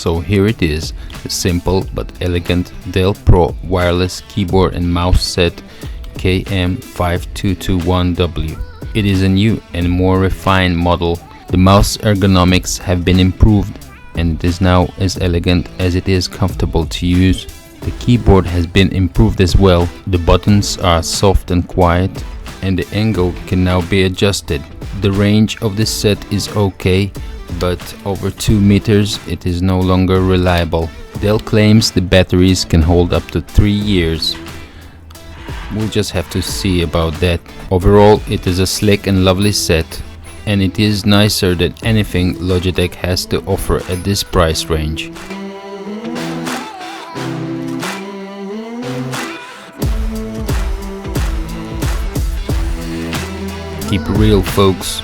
So here it is, the simple but elegant Dell Pro wireless keyboard and mouse set KM5221W. It is a new and more refined model. The mouse ergonomics have been improved and it is now as elegant as it is comfortable to use. The keyboard has been improved as well. The buttons are soft and quiet and the angle can now be adjusted. The range of this set is okay, but over 2 meters it is no longer reliable. Dell claims the batteries can hold up to 3 years. We'll just have to see about that. Overall, it is a slick and lovely set, and it is nicer than anything Logitech has to offer at this price range. Keep it real, folks.